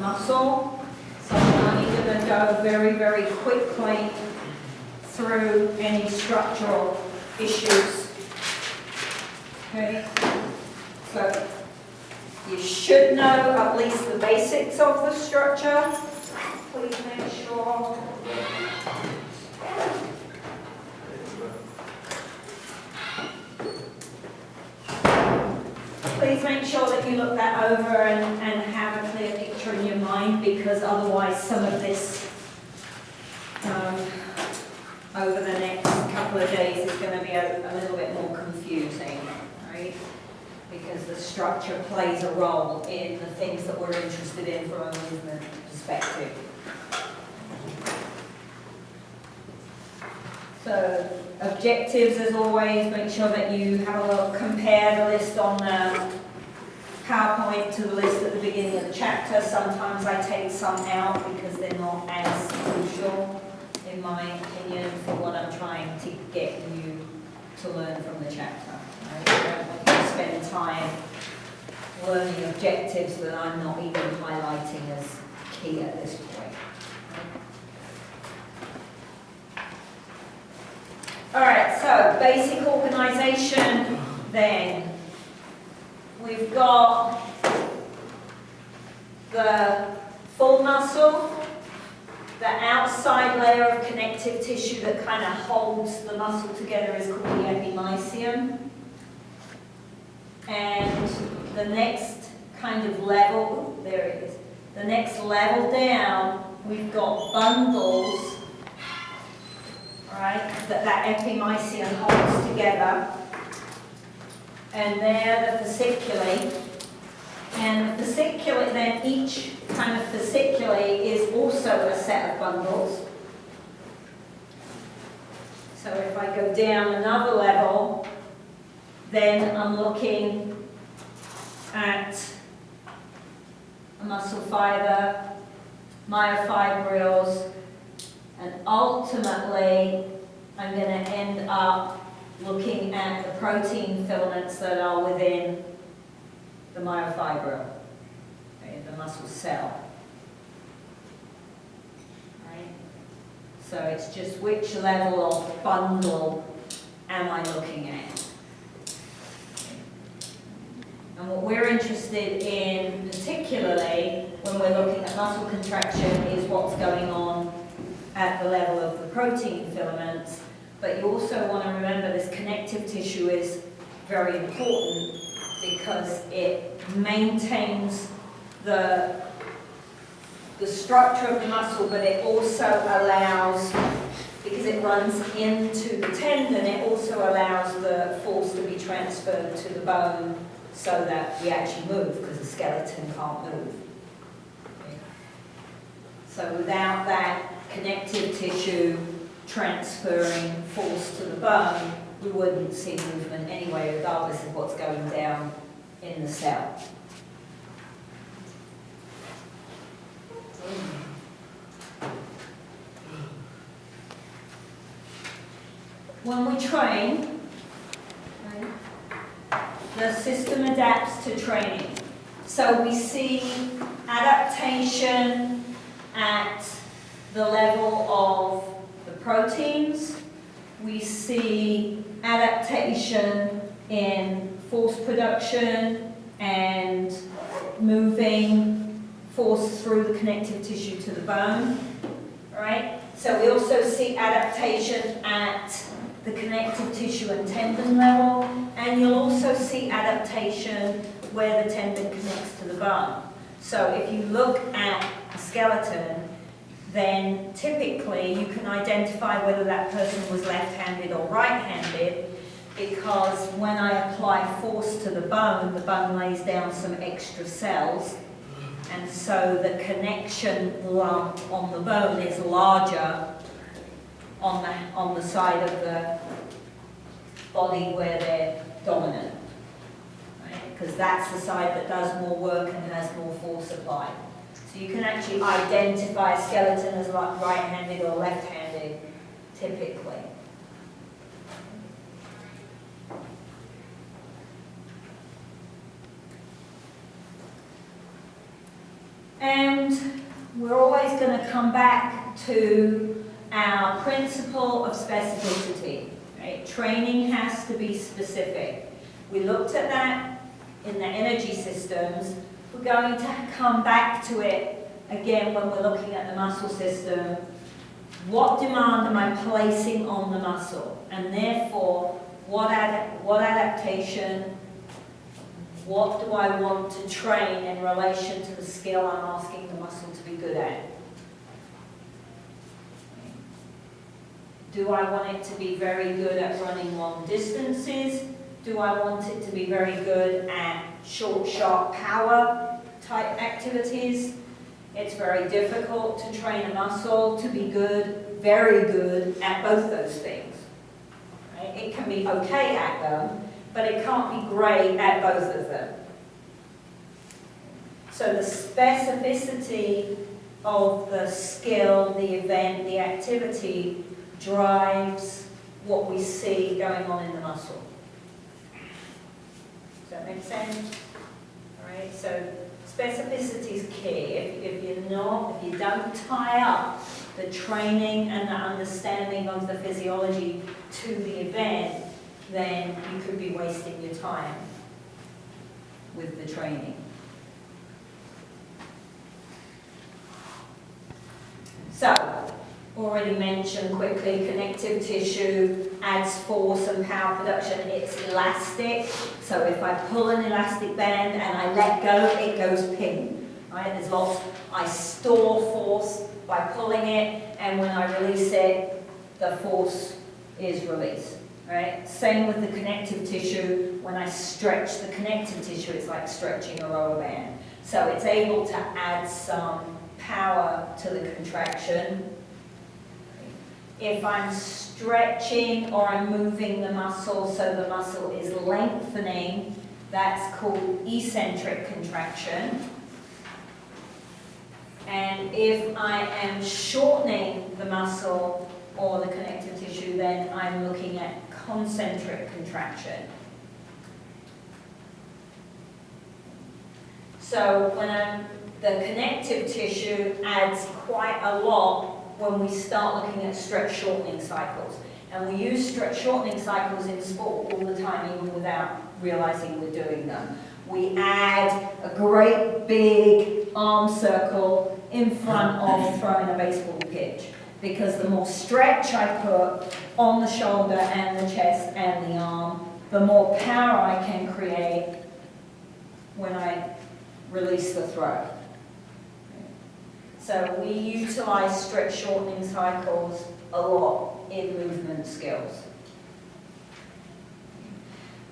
muscle. So I'm only going to go very, very quickly through any structural issues. Okay, so you should know at least the basics of the structure. Please make sure. Please make sure that you look that over and have a clear picture in your mind, because otherwise some of this over the next couple of days is going to be a little bit more confusing, right? Because the structure plays a role in the things that we're interested in from a movement perspective. So objectives, as always, make sure that you have a look, compare the list on the PowerPoint to the list at the beginning of the chapter. Sometimes I take some out because they're not as crucial, in my opinion, for what I'm trying to get you to learn from the chapter. Right? I don't want you to spend time learning objectives that I'm not even highlighting as key at this point. Alright, so basic organisation then. We've got the full muscle, the outside layer of connective tissue that kind of holds the muscle together is called the epimysium. And the next kind of level, there it is, the next level down, we've got bundles, right, that epimysium holds together. And they're the fasciculi. And the fasciculi, then each kind of fasciculi is also a set of bundles. So if I go down another level, then I'm looking at a muscle fiber, myofibrils, and ultimately I'm going to end up looking at the protein filaments that are within the myofibril, okay, the muscle cell. Right? So it's just which level of bundle am I looking at? And what we're interested in, particularly when we're looking at muscle contraction, is what's going on at the level of the protein filaments. But you also want to remember this connective tissue is very important because it maintains the structure of the muscle, but it also allows, because it runs into the tendon, it also allows the force to be transferred to the bone so that we actually move, because the skeleton can't move. Okay. So without that connective tissue transferring force to the bone, we wouldn't see movement anyway, regardless of what's going down in the cell. When we train, the system adapts to training. So we see adaptation at the level of the proteins. We see adaptation in force production and moving force through the connective tissue to the bone. Right? So we also see adaptation at the connective tissue and tendon level, and you'll also see adaptation where the tendon connects to the bone. So if you look at a skeleton, then typically you can identify whether that person was left-handed or right-handed, because when I apply force to the bone lays down some extra cells, and so the connection lump on the bone is larger on the side of the body where they're dominant, right? Because that's the side that does more work and has more force applied. So you can actually identify a skeleton as like right-handed or left-handed, typically. And And we're always going to come back to our principle of specificity. Right? Training has to be specific. We looked at that in the energy systems. We're going to come back to it again when we're looking at the muscle system. What demand am I placing on the muscle? And therefore, what adaptation, what do I want to train in relation to the skill I'm asking the muscle to be good at? Do I want it to be very good at running long distances? Do I want it to be very good at short, sharp power type activities? It's very difficult to train a muscle to be good, very good at both those things. Right? It can be okay at them, but it can't be great at both of them. So the specificity of the skill, the event, the activity drives what we see going on in the muscle. Does that make sense? All right, so specificity is key. If you don't tie up the training and the understanding of the physiology to the event, then you could be wasting your time with the training. So, already mentioned quickly, connective tissue adds force and power production. It's elastic, so if I pull an elastic band and I let go, it goes ping. Right? There's lots. I store force by pulling it, and when I release it, the force is released. Right? Same with the connective tissue. When I stretch the connective tissue, it's like stretching a rubber band. So it's able to add some power to the contraction. If I'm stretching or I'm moving the muscle so the muscle is lengthening, that's called eccentric contraction. And if I am shortening the muscle or the connective tissue, then I'm looking at concentric contraction. So the connective tissue adds quite a lot when we start looking at stretch shortening cycles. And we use stretch shortening cycles in sport all the time, even without realizing we're doing them. We add a great big arm circle in front of throwing a baseball pitch, because the more stretch I put on the shoulder and the chest and the arm, the more power I can create when I release the throw. So we utilize stretch shortening cycles a lot in movement skills.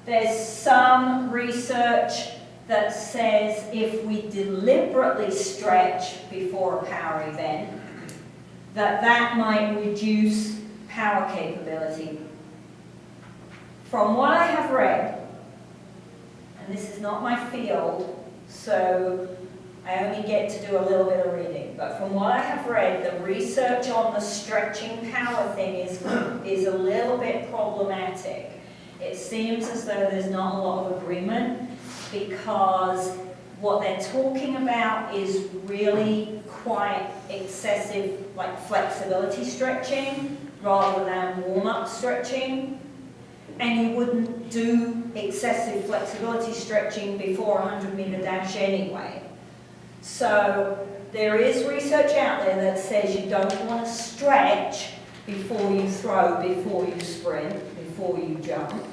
There's some research that says if we deliberately stretch before a power event, that might reduce power capability. From what I have read, and this is not my field, so I only get to do a little bit of reading, but from what I have read, the research on the stretching power thing is a little bit problematic. It seems as though there's not a lot of agreement, because what they're talking about is really quite excessive, like flexibility stretching rather than warm-up stretching. And you wouldn't do excessive flexibility stretching before a 100-meter dash anyway. So there is research out there that says you don't want to stretch before you throw, before you sprint, before you jump.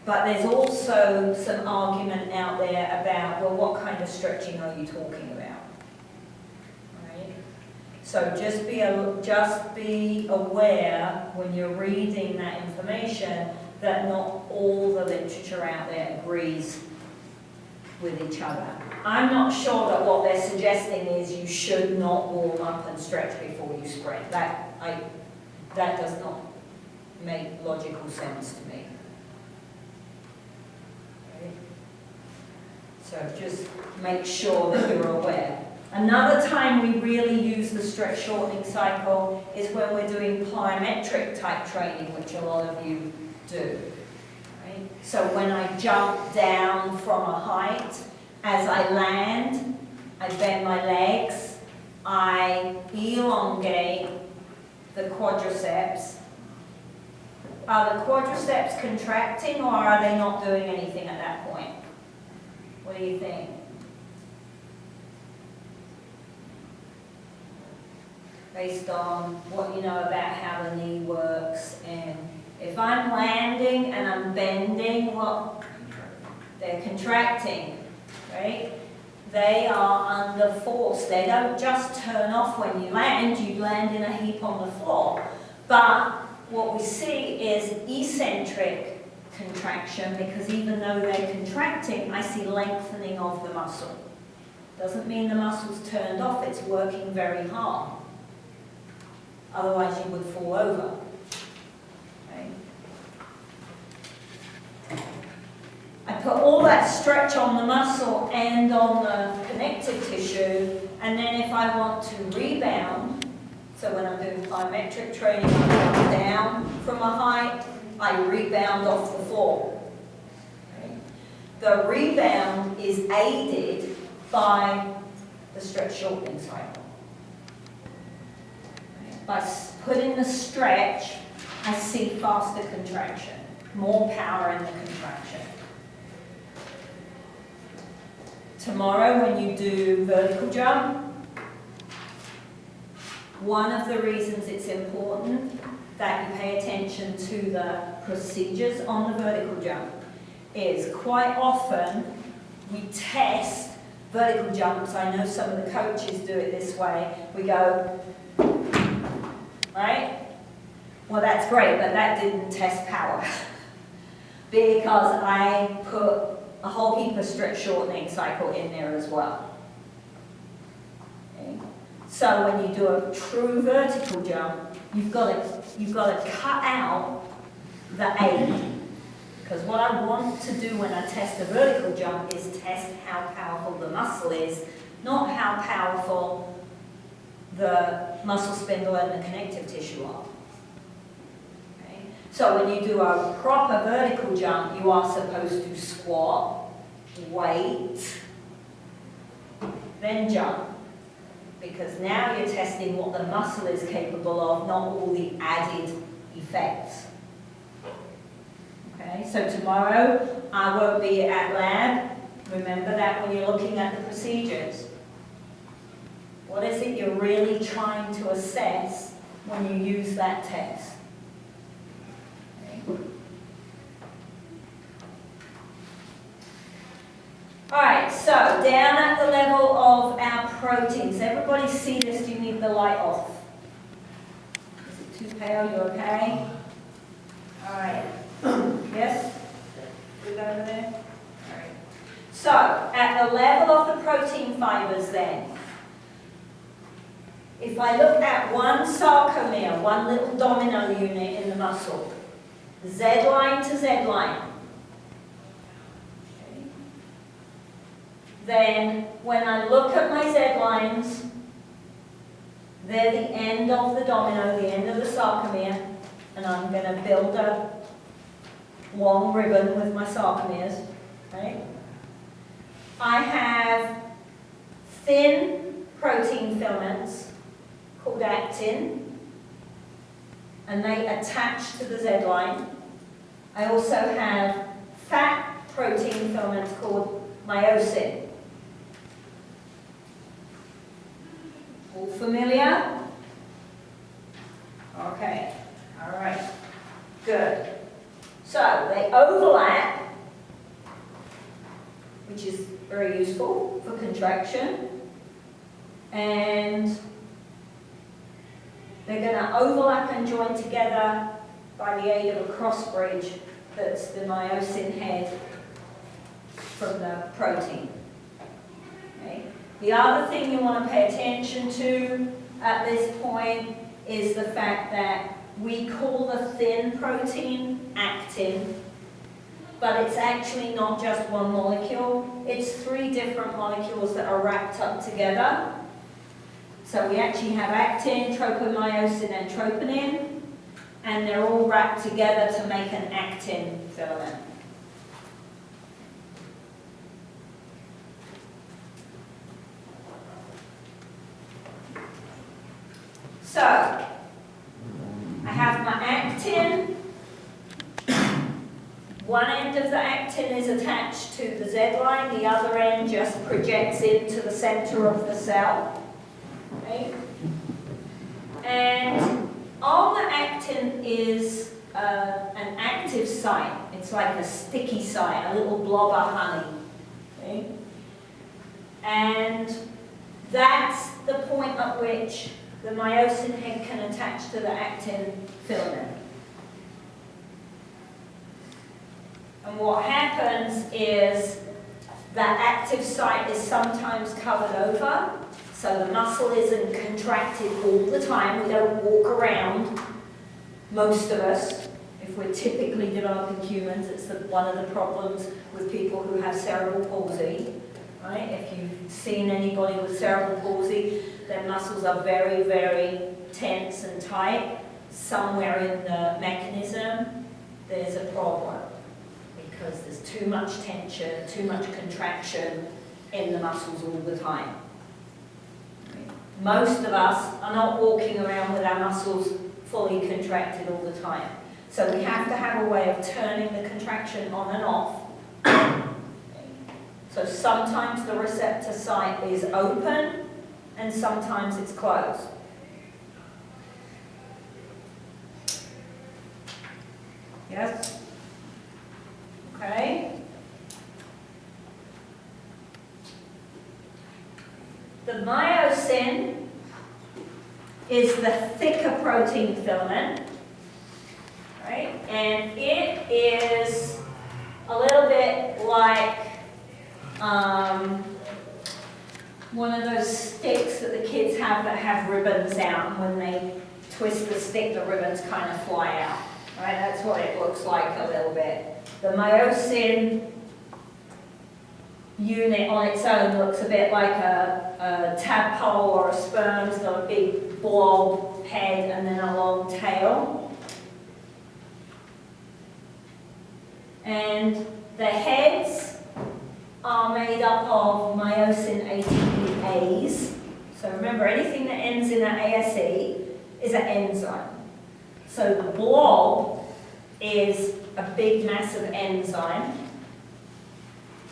But there's also some argument out there about, well, what kind of stretching are you talking about? Right? So just be aware when you're reading that information that not all the literature out there agrees with each other. I'm not sure that what they're suggesting is you should not warm up and stretch before you sprint. That does not make logical sense to me. So just make sure that you're aware. Another time we really use the stretch shortening cycle is when we're doing plyometric type training, which a lot of you do. Right? So when I jump down from a height, as I land, I bend my legs, I elongate the quadriceps. Are the quadriceps contracting, or are they not doing anything at that point? What do you think? Based on what you know about how the knee works, and if I'm landing and I'm bending, what? They're contracting, right? They are under force. They don't just turn off when you land. You land in a heap on the floor. But what we see is eccentric contraction, because even though they're contracting, I see lengthening of the muscle. Doesn't mean the muscle's turned off, it's working very hard. Otherwise you would fall over. Okay. I put all that stretch on the muscle and on the connective tissue, and then if I want to rebound, so when I'm doing plyometric training, I come down from a height, I rebound off the floor. Okay. The rebound is aided by the stretch shortening cycle. By putting the stretch, I see faster contraction, more power in the contraction. Tomorrow when you do vertical jump, one of the reasons it's important that you pay attention to the procedures on the vertical jump is quite often we test vertical jumps. I know some of the coaches do it this way. We go, right? Well, that's great, but that didn't test power because I put a whole heap of stretch shortening cycle in there as well. Okay. So when you do a true vertical jump, you've got to cut out the aid. Because what I want to do when I test a vertical jump is test how powerful the muscle is, not how powerful the muscle spindle and the connective tissue are. Okay? So when you do a proper vertical jump, you are supposed to squat, wait, then jump. Because now you're testing what the muscle is capable of, not all the added effects. Okay, so tomorrow I won't be at lab. Remember that when you're looking at the procedures. What is it you're really trying to assess when you use that test? Okay. Alright, so down at the level of our proteins. Everybody see this? Do you need the light off? Is it too pale? You okay? Alright. Yes? Good over there? Alright. So, at the level of the protein fibers then, if I look at one sarcomere, one little domino unit in the muscle, Z line to Z line, okay, then when I look at my Z lines, they're the end of the domino, the end of the sarcomere, and I'm going to build a long ribbon with my sarcomeres, right? I have thin protein filaments called actin, and they attach to the Z line. I also have fat protein filaments called myosin. All familiar? Okay, all right, good. So they overlap, which is very useful for contraction, and they're going to overlap and join together by the aid of a cross bridge that's the myosin head from the protein. Okay. The other thing you want to pay attention to at this point is the fact that we call the thin protein actin, but it's actually not just one molecule. It's 3 different molecules that are wrapped up together. So we actually have actin, tropomyosin, and troponin, and they're all wrapped together to make an actin filament. So, I have my actin. One end of the actin is attached to the Z line, the other end just projects into the center of the cell. Okay? And on the actin is an active site. It's like a sticky site, a little blob of honey. Okay? And that's the point at which the myosin head can attach to the actin filament. And what happens is that active site is sometimes covered over, so the muscle isn't contracted all the time. We don't walk around, most of us. If we're typically developing humans, it's one of the problems with people who have cerebral palsy. Right? If you've seen anybody with cerebral palsy, their muscles are very, very tense and tight. Somewhere in the mechanism, there's a problem because there's too much tension, too much contraction in the muscles all the time. Most of us are not walking around with our muscles fully contracted all the time. So we have to have a way of turning the contraction on and off. So sometimes the receptor site is open and sometimes it's closed. Yes? Okay. The myosin is the thicker protein filament, right? And it is a little bit like one of those sticks that the kids have that have ribbons out, and when they twist the stick, the ribbons kind of fly out. Right? That's what it looks like a little bit. The myosin unit on its own looks a bit like a tadpole or a sperm. It's got a big blob head and then a long tail. And the heads are made up of myosin ATPase. So remember, anything that ends in an ASE is an enzyme. So the blob is a big, massive enzyme.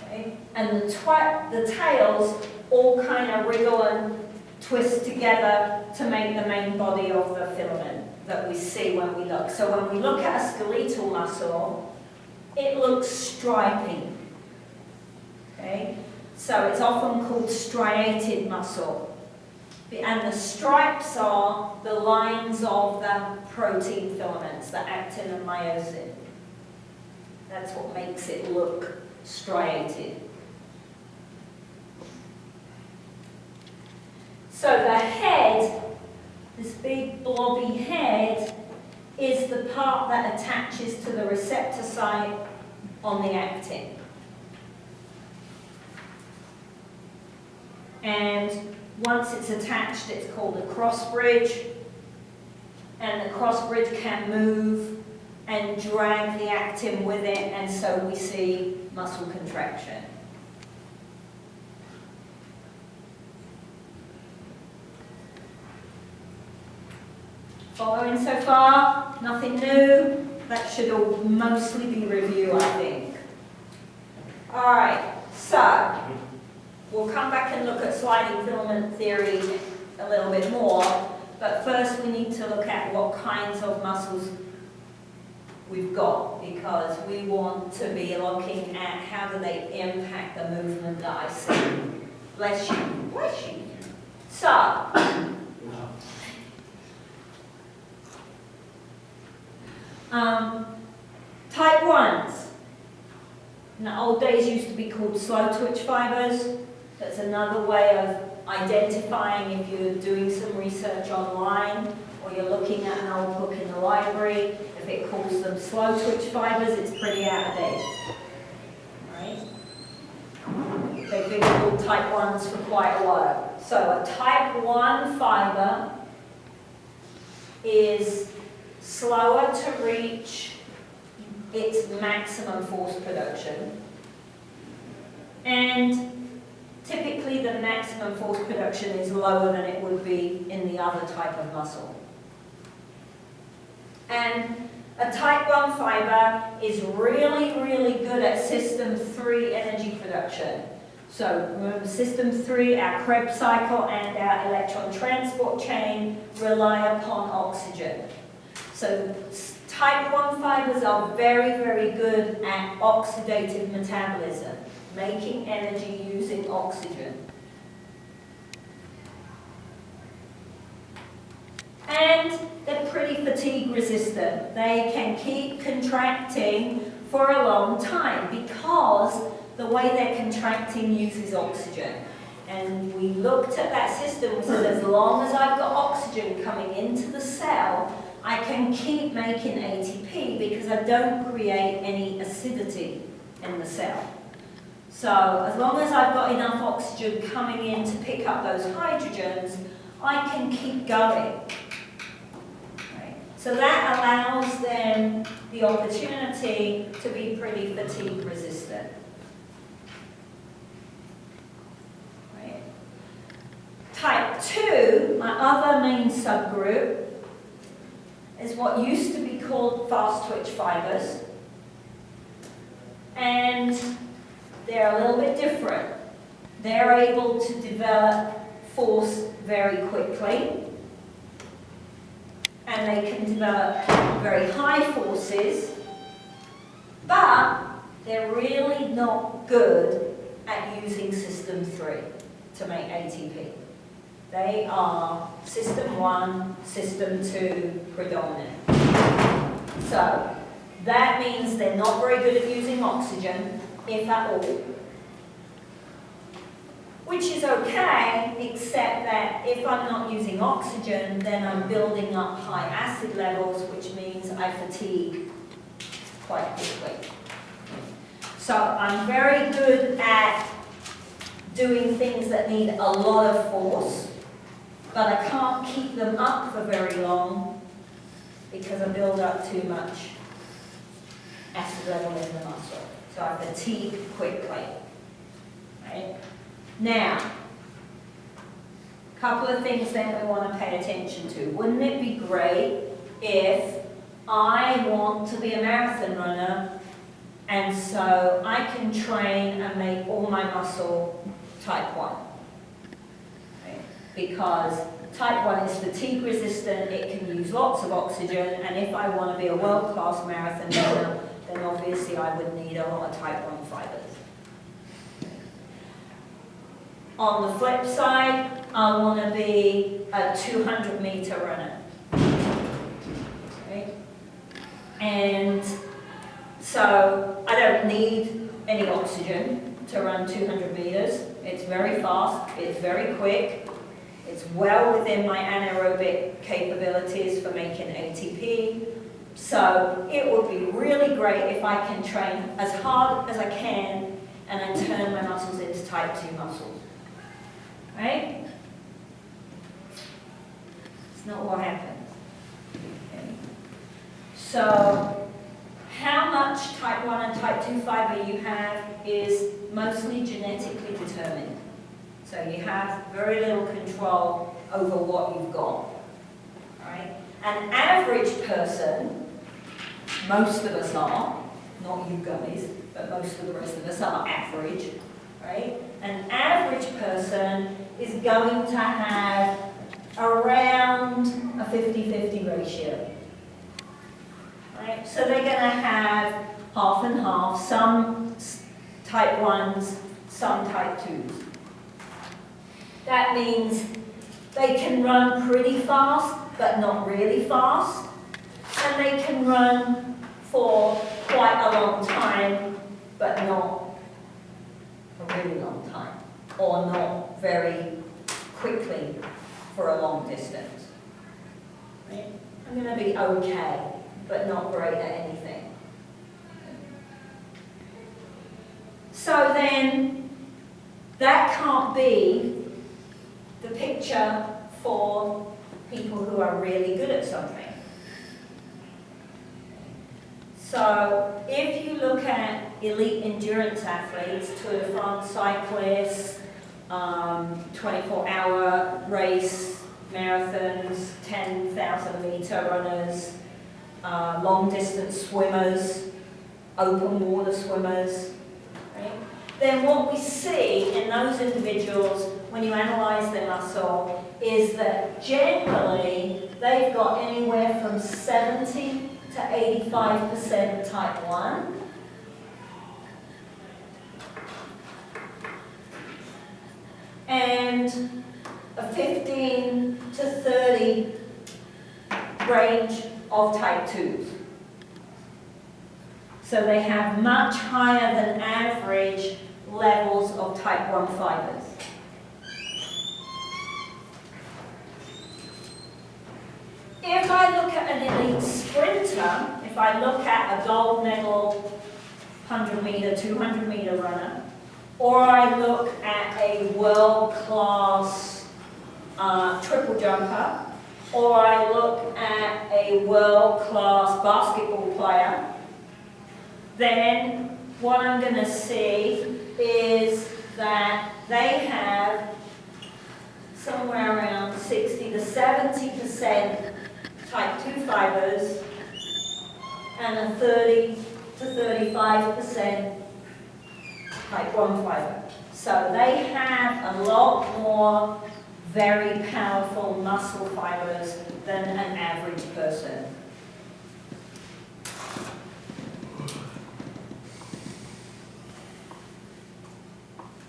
Okay? And the tails all kind of wriggle and twist together to make the main body of the filament that we see when we look. So when we look at a skeletal muscle, it looks stripy. Okay? So it's often called striated muscle. And the stripes are the lines of the protein filaments, the actin and myosin. That's what makes it look striated. So the head, this big blobby head, is the part that attaches to the receptor site on the actin. And once it's attached, it's called a cross bridge. And the cross bridge can move and drag the actin with it, and so we see muscle contraction. Following so far? Nothing new? That should all mostly be review, I think. All right, so we'll come back and look at sliding filament theory a little bit more, but first we need to look at what kinds of muscles we've got, because we want to be looking at how do they impact the movement that I see. Bless you. Bless you. So, type 1s. In the old days used to be called slow twitch fibers. That's another way of identifying if you're doing some research online or you're looking at an old book in the library. If it calls them slow twitch fibers, it's pretty out of date. Right? They've been called type 1s for quite a while. So a type 1 fiber is slower to reach its maximum force production, and typically the maximum force production is lower than it would be in the other type of muscle. And a type 1 fiber is really, really good at system 3 energy production. So remember, system 3, our Krebs cycle and our electron transport chain rely upon oxygen. So type 1 fibers are very, very good at oxidative metabolism, making energy using oxygen. And they're pretty fatigue resistant. They can keep contracting for a long time because the way they're contracting uses oxygen. And we looked at that system, we said as long as I've got oxygen coming into the cell, I can keep making ATP because I don't create any acidity in the cell. So as long as I've got enough oxygen coming in to pick up those hydrogens, I can keep going. Right? So that allows them the opportunity to be pretty fatigue resistant. Right? Type 2, my other main subgroup, is what used to be called fast twitch fibers. And they're a little bit different. They're able to develop force very quickly, and they can develop very high forces, but they're really not good at using system 3 to make ATP. They are system 1, system 2 predominant. So that means they're not very good at using oxygen, if at all. Which is okay, except that if I'm not using oxygen, then I'm building up high acid levels, which means I fatigue quite quickly. So I'm very good at doing things that need a lot of force, but I can't keep them up for very long because I build up too much acid level in the muscle. So I fatigue quickly. Right? Now, a couple of things then we want to pay attention to. Wouldn't it be great if I want to be a marathon runner and so I can train and make all my muscle type 1? Because type 1 is fatigue resistant, it can use lots of oxygen, and if I want to be a world-class marathon runner, then obviously I would need a lot of type 1 fibers. On the flip side, I want to be a 200-meter runner. Okay? And so I don't need any oxygen to run 200 meters. It's very fast, it's very quick. It's well within my anaerobic capabilities for making ATP. So it would be really great if I can train as hard as I can and then turn my muscles into type 2 muscles. Right? It's not what happens. Okay. So how much type 1 and type 2 fiber you have is mostly genetically determined. So you have very little control over what you've got. Right? An average person, most of us are, not you guys, but most of the rest of us are average. Right? An average person is going to have around a 50-50 ratio. Right? So they're going to have half and half, some type 1s, some type 2s. That means they can run pretty fast, but not really fast. And they can run for quite a long time, but not a really long time, or not very quickly for a long distance. Right? I'm going to be okay, but not great at anything. So then, that can't be the picture for people who are really good at something. So if you look at elite endurance athletes, Tour de France cyclists, 24-hour race, marathons, 10,000 meter runners, long distance swimmers, open water swimmers, right? Then what we see in those individuals when you analyze their muscle is that generally they've got anywhere from 70 to 85% type 1. And a 15 to 30 range of type 2s. So they have much higher than average levels of type 1 fibers. If I look at an elite sprinter, if I look at a gold medal 100 meter, 200 meter runner, or I look at a world-class triple jumper, or I look at a world-class basketball player, then what I'm going to see is that they have somewhere around 60 to 70% type 2 fibers and a 30 to 35% type 1 fiber. So they have a lot more very powerful muscle fibers than an average person.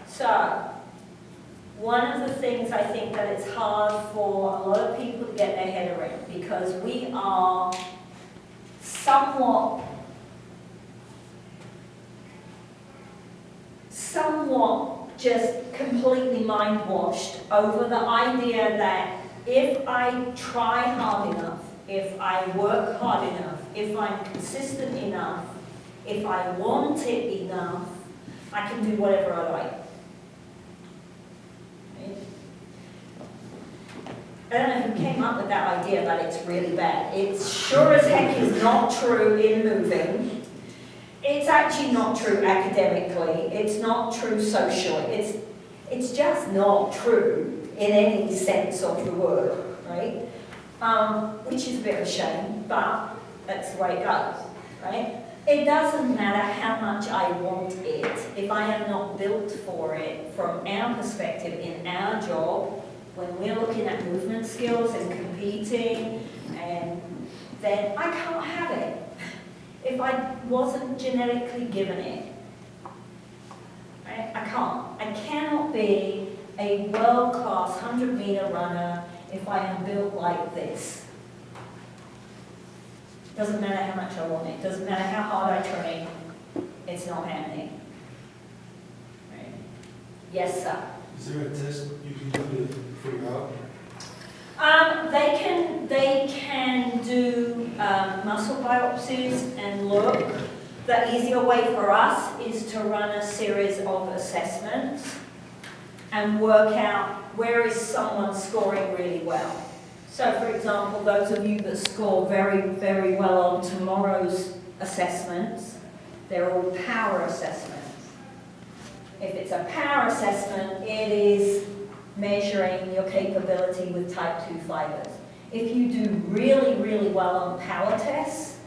So, one of the things I think that it's hard for a lot of people to get their head around, because we are somewhat just completely mind-washed over the idea that if I try hard enough, if I work hard enough, if I'm consistent enough, if I want it enough, I can do whatever I like. I don't know who came up with that idea, but it's really bad. It's sure as heck is not true in moving. It's actually not true academically. It's not true socially. It's just not true in any sense of the word, right? Which is a bit of a shame, but that's the way it goes, right? It doesn't matter how much I want it if I am not built for it from our perspective in our job. When we're looking at movement skills and competing, and then I can't have it if I wasn't genetically given it. Right? I can't. I cannot be a world-class 100-meter runner if I am built like this. Doesn't matter how much I want it. Doesn't matter how hard I train. It's not happening. Right? Yes, sir. Is there a test you can do to figure out? They can do muscle biopsies and look. The easier way for us is to run a series of assessments and work out where is someone scoring really well. So for example, those of you that score very, very well on tomorrow's assessments, they're all power assessments. If it's a power assessment, it is measuring your capability with type 2 fibers. If you do really, really well on power tests,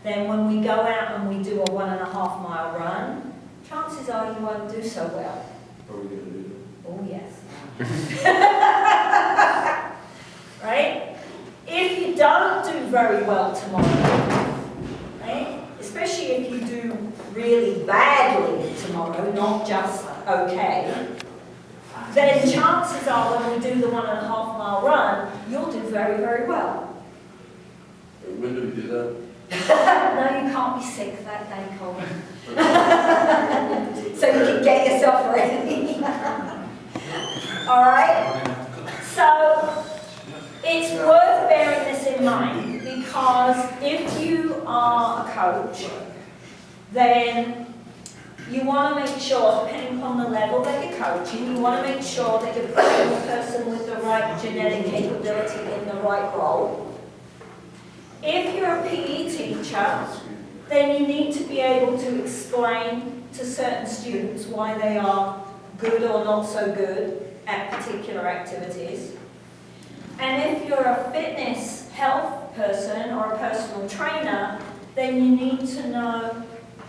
then when we go out and we do a 1.5 mile run, chances are you won't do so well. Are we going to do that? Oh, yes. Right? If you don't do very well tomorrow, right? Especially if you do really badly tomorrow, not just okay, then chances are when we do the 1.5 mile run, you'll do very, very well. When do we do that? No, you can't be sick that day, Colin. So you can get yourself ready. All right? So it's worth bearing this in mind, because if you are a coach, then you want to make sure, depending upon the level that you're coaching, you want to make sure that you're putting the person with the right genetic capability in the right role. If you're a PE teacher, then you need to be able to explain to certain students why they are good or not so good at particular activities. And if you're a fitness health person or a personal trainer, then you need to know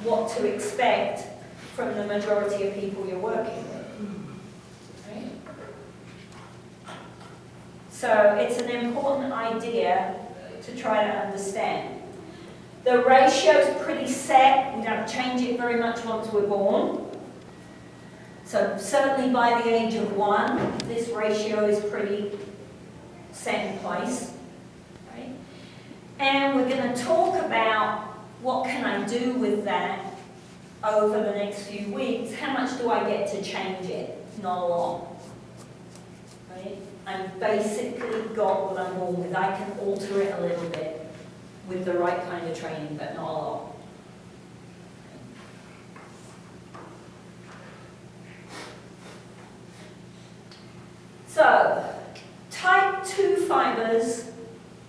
what to expect from the majority of people you're working with. Right? So it's an important idea to try to understand. The ratio is pretty set. We don't change it very much once we're born. So certainly by the age of 1, this ratio is pretty set in place. Right? And we're going to talk about what can I do with that over the next few weeks. How much do I get to change it? Not a lot. Right? I've basically got what I'm born with. I can alter it a little bit with the right kind of training, but not a lot. So, type 2 fibers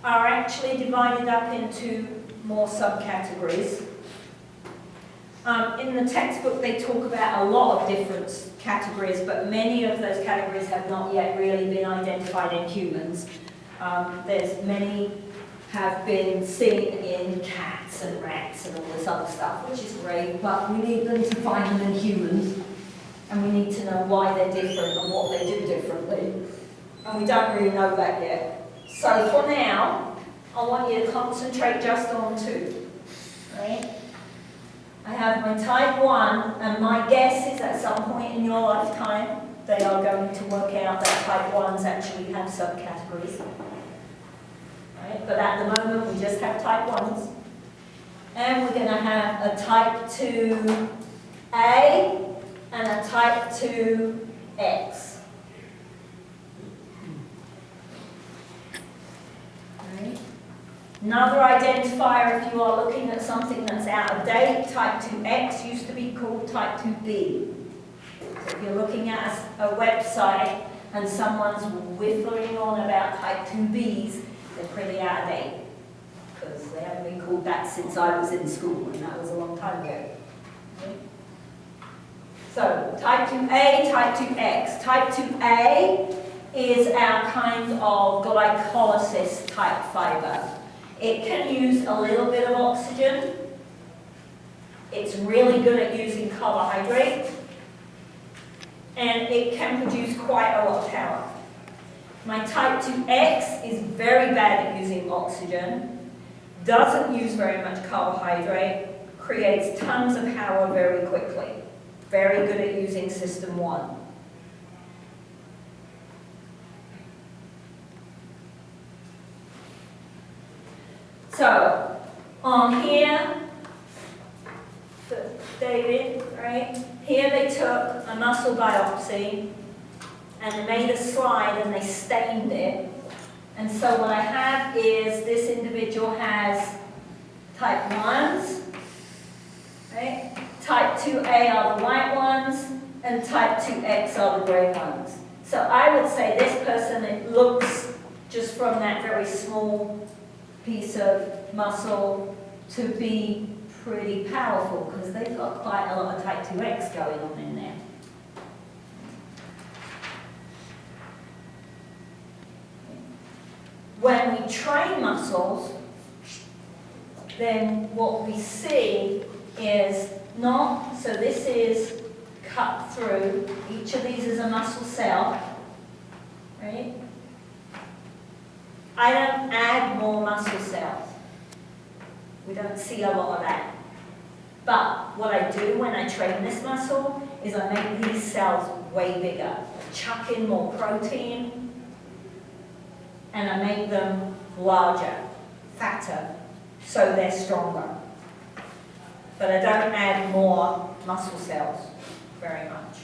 are actually divided up into more subcategories. In the textbook they talk about a lot of different categories, but many of those categories have not yet really been identified in humans. There's many have been seen in cats and rats and all this other stuff, which is great, but we need them to find them in humans, and we need to know why they're different and what they do differently. And we don't really know that yet. So for now, I want you to concentrate just on 2. Right? I have my type 1, and my guess is at some point in your lifetime, they are going to work out that type 1s actually have subcategories. Right? But at the moment, we just have type 1s. And we're going to have a type 2A and a type 2X. Right? Another identifier, if you are looking at something that's out of date, type 2X used to be called type 2B. So if you're looking at a website and someone's whiffling on about type 2Bs, they're pretty out of date, because they haven't been called that since I was in school, and that was a long time ago. Okay. So, type 2A, type 2X. Type 2A is our kind of glycolysis type fiber. It can use a little bit of oxygen. It's really good at using carbohydrate. And it can produce quite a lot of power. My type 2X is very bad at using oxygen, doesn't use very much carbohydrate, creates tons of power very quickly. Very good at using system 1. So, on here, David, right? Here they took a muscle biopsy and they made a slide and they stained it. And so what I have is this individual has type 1s, right? Type 2A are the white ones, and type 2X are the grey ones. So I would say this person, it looks, just from that very small piece of muscle, to be pretty powerful, because they've got quite a lot of type 2X going on in there. When we train muscles, then what we see is not, so this is cut through, each of these is a muscle cell, right? I don't add more muscle cells. We don't see a lot of that. But what I do when I train this muscle is I make these cells way bigger. I chuck in more protein, and I make them larger, fatter, so they're stronger. But I don't add more muscle cells very much.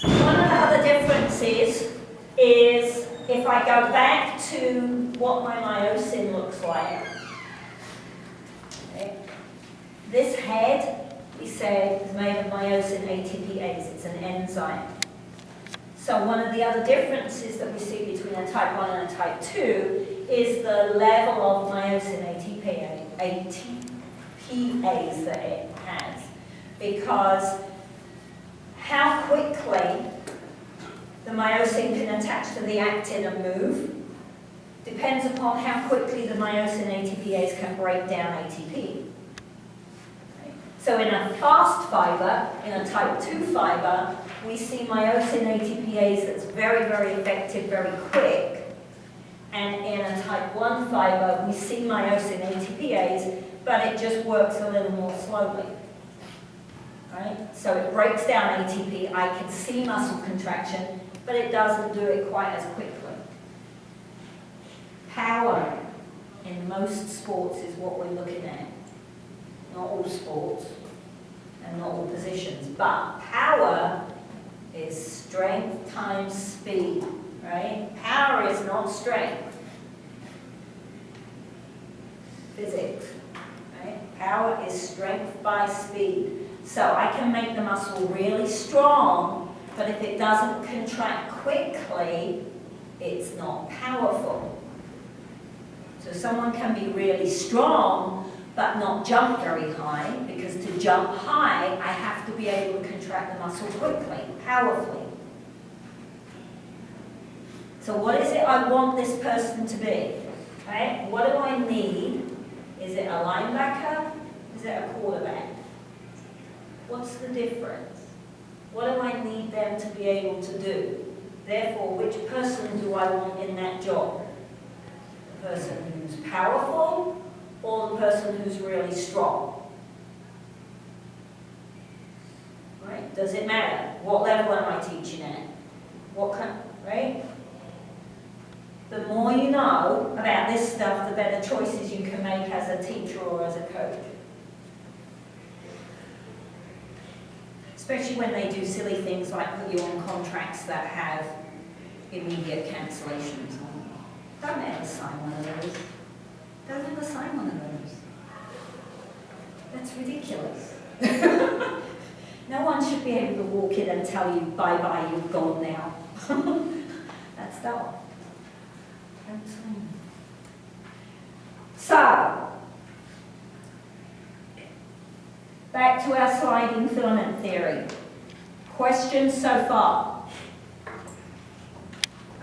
One of the other differences is if I go back to what my myosin looks like. Okay. This head, we said, is made of myosin ATPase. It's an enzyme. So one of the other differences that we see between a type 1 and a type 2 is the level of myosin ATPase that it has, because how quickly the myosin can attach to the actin and move depends upon how quickly the myosin ATPase can break down ATP. So in a fast fiber, in a type 2 fiber, we see myosin ATPase that's very, very effective, very quick. And in a type 1 fiber, we see myosin ATPase, but it just works a little more slowly. Right? So it breaks down ATP, I can see muscle contraction, but it doesn't do it quite as quickly. Power in most sports is what we're looking at. Not all sports and not all positions, but power is strength times speed, right? Power is not strength. Physics, right? Power is strength by speed. So I can make the muscle really strong, but if it doesn't contract quickly, it's not powerful. So someone can be really strong, but not jump very high, because to jump high, I have to be able to contract the muscle quickly, powerfully. So what is it I want this person to be? Right? What do I need? Is it a linebacker? Is it a quarterback? What's the difference? What do I need them to be able to do? Therefore, which person do I want in that job? The person who's powerful, or the person who's really strong? Right? Does it matter? What level am I teaching at? What kind, right? The more you know about this stuff, the better choices you can make as a teacher or as a coach. Especially when they do silly things like put you on contracts that have immediate cancellations. Don't ever sign one of those. Don't ever sign one of those. That's ridiculous. No one should be able to walk in and tell you, bye-bye, you've gone now. That's dumb. Don't sign. So, back to our sliding filament theory. Questions so far?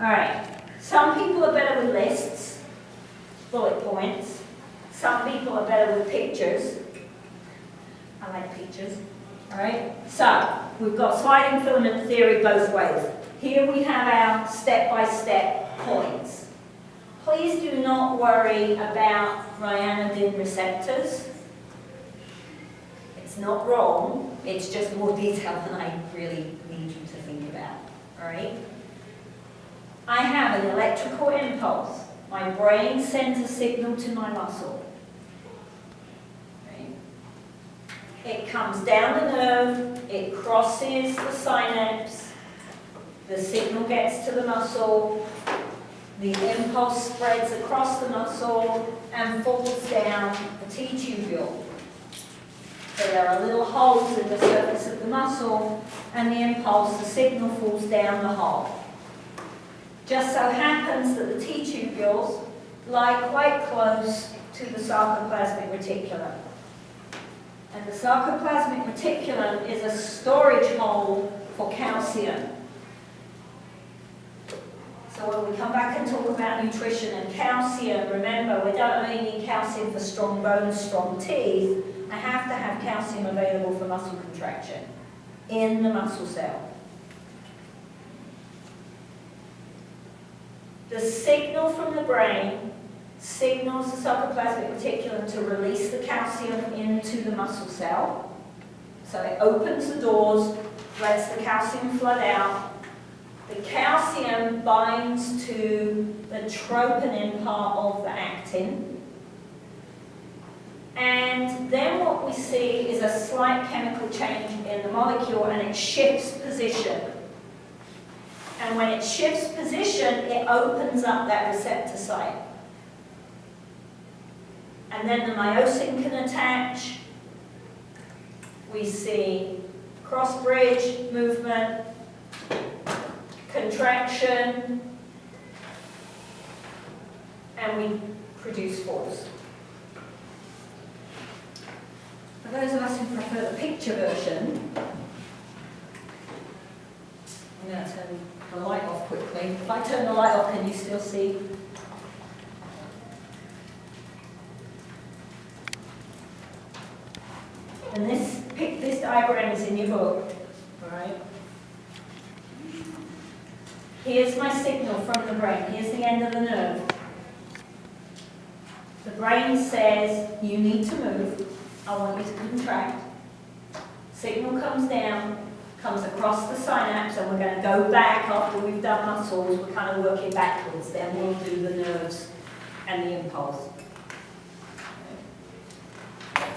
All right. Some people are better with lists, bullet points. Some people are better with pictures. I like pictures. All right. So we've got sliding filament theory both ways. Here we have our step-by-step points. Please do not worry about ryanodine receptors. It's not wrong, it's just more detail than I really need you to think about, all right? I have an electrical impulse. My brain sends a signal to my muscle. Right? It comes down the nerve, it crosses the synapse, the signal gets to the muscle, the impulse spreads across the muscle and falls down the T-tubule. So there are little holes in the surface of the muscle, and the impulse, the signal, falls down the hole. Just so happens that the T-tubules lie quite close to the sarcoplasmic reticulum. And the sarcoplasmic reticulum is a storage hole for calcium. So when we come back and talk about nutrition and calcium, remember, we don't only need calcium for strong bones, strong teeth. I have to have calcium available for muscle contraction in the muscle cell. The signal from the brain signals the sarcoplasmic reticulum to release the calcium into the muscle cell. So it opens the doors, lets the calcium flood out. The calcium binds to the troponin part of the actin. And then what we see is a slight chemical change in the molecule, and it shifts position. And when it shifts position, it opens up that receptor site. And then the myosin can attach. We see cross-bridge movement, contraction, and we produce force. For those of us who prefer the picture version, I'm going to turn the light off quickly. If I turn the light off, can you still see? And this diagram is in your book, all right? Here's my signal from the brain. Here's the end of the nerve. The brain says, you need to move. I want you to contract. Signal comes down, comes across the synapse, and we're going to go back after we've done muscles. We're kind of working backwards. Then we'll do the nerves and the impulse.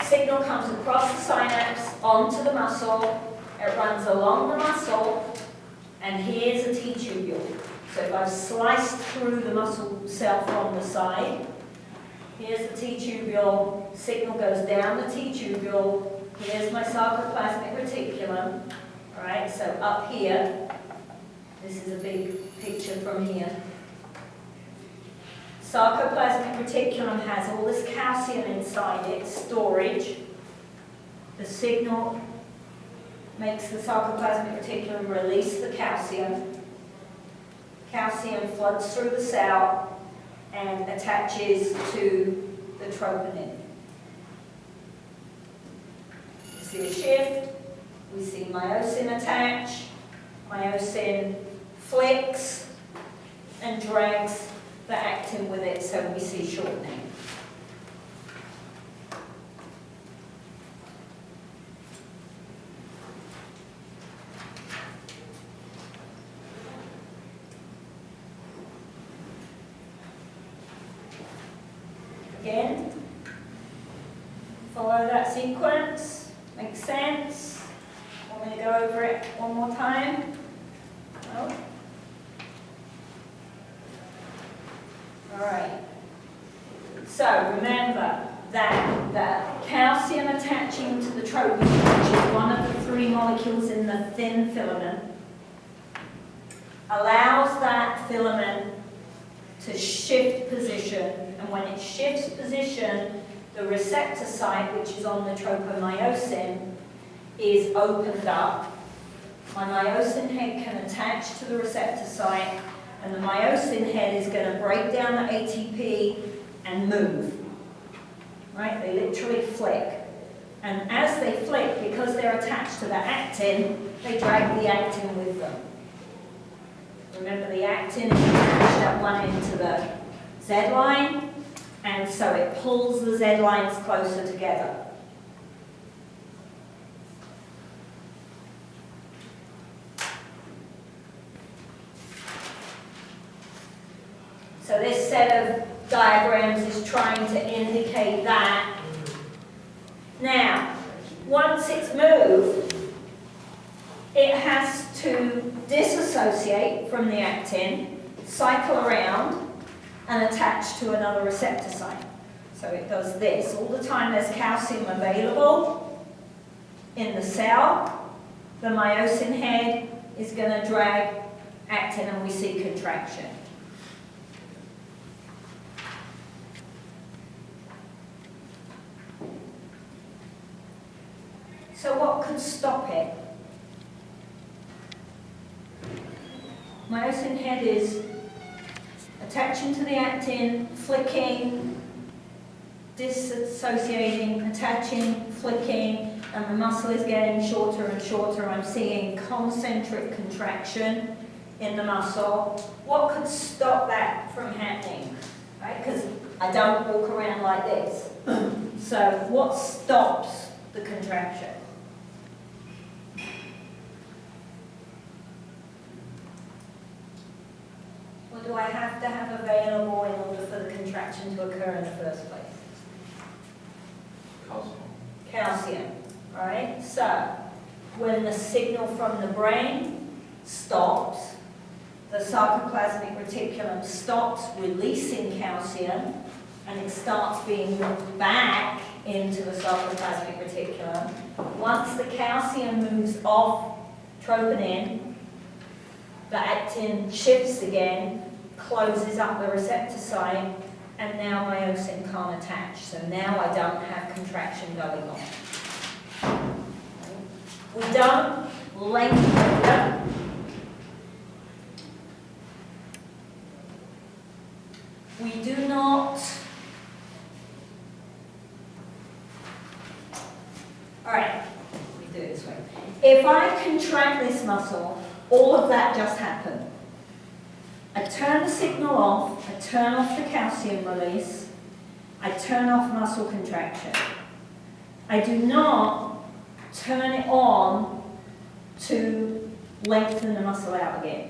Signal comes across the synapse onto the muscle. It runs along the muscle, and here's a T-tubule. So if I've sliced through the muscle cell from the side, here's the T-tubule, signal goes down the T-tubule, here's my sarcoplasmic reticulum, all right, so up here, this is a big picture from here. Sarcoplasmic reticulum has all this calcium inside it, storage. The signal makes the sarcoplasmic reticulum release the calcium. Calcium floods through the cell and attaches to the troponin. We see a shift, we see myosin attach, myosin flicks and drags the actin with it, so we see shortening. Again, follow that sequence. Makes sense? Want me to go over it one more time? No? All right. So remember that the calcium attaching to the troponin, which is one of the three molecules in the thin filament, allows that filament to shift position, and when it shifts position, the receptor site, which is on the tropomyosin, is opened up. My myosin head can attach to the receptor site, and the myosin head is going to break down the ATP and move. Right? They literally flick. And as they flick, because they're attached to the actin, they drag the actin with them. Remember, the actin is attached at one end to the Z line, and so it pulls the Z lines closer together. So this set of diagrams is trying to indicate that. Now, once it's moved, it has to disassociate from the actin, cycle around, and attach to another receptor site. So it does this. All the time there's calcium available in the cell, the myosin head is going to drag actin, and we see contraction. So what could stop it? Myosin head is attaching to the actin, flicking, disassociating, attaching, flicking, and the muscle is getting shorter and shorter. I'm seeing concentric contraction in the muscle. What could stop that from happening? Right? Because I don't walk around like this. So what stops the contraction? What do I have to have available in order for the contraction to occur in the first place? Calcium. Calcium, all right? So, when the signal from the brain stops, the sarcoplasmic reticulum stops releasing calcium, and it starts being moved back into the sarcoplasmic reticulum. Once the calcium moves off troponin, the actin shifts again, closes up the receptor site, and now myosin can't attach. So now I don't have contraction going on. We don't lengthen it. We do not. All right, let me do it this way. If I contract this muscle, all of that just happened. I turn the signal off, I turn off the calcium release, I turn off muscle contraction. I do not turn it on to lengthen the muscle out again.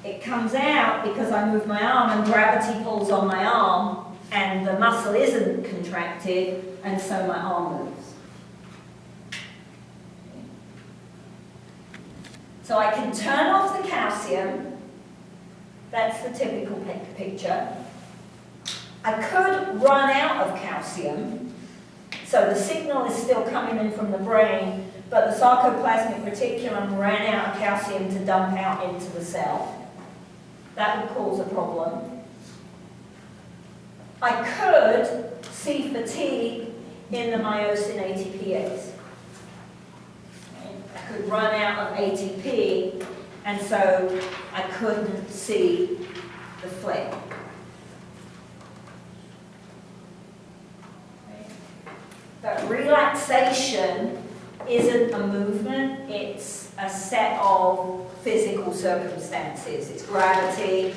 It comes out because I move my arm and gravity pulls on my arm and the muscle isn't contracted and so my arm moves. So I can turn off the calcium. That's the typical picture. I could run out of calcium, so the signal is still coming in from the brain, but the sarcoplasmic reticulum ran out of calcium to dump out into the cell. That would cause a problem. I could see fatigue in the myosin ATPase. I could run out of ATP, and so I couldn't see the flick. But relaxation isn't a movement, it's a set of physical circumstances. It's gravity.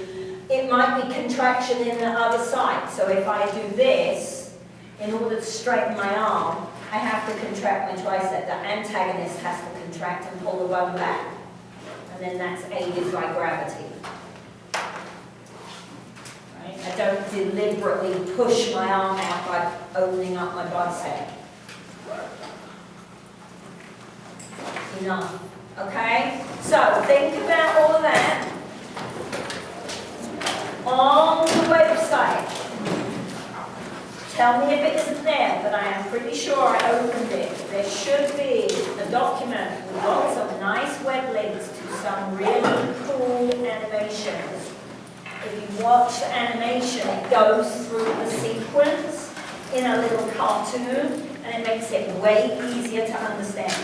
It might be contraction in the other side. So if I do this, in order to straighten my arm, I have to contract my tricep. The antagonist has to contract and pull the bone back. And then that's aided by gravity. Right? I don't deliberately push my arm out by opening up my bicep. Enough. Okay? So think about all of that. On the website, tell me if it isn't there, but I am pretty sure I opened it. There should be a document with lots of nice web links to some really cool animations. If you watch the animation, it goes through the sequence in a little cartoon, and it makes it way easier to understand.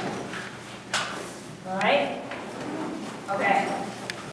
All right? Okay.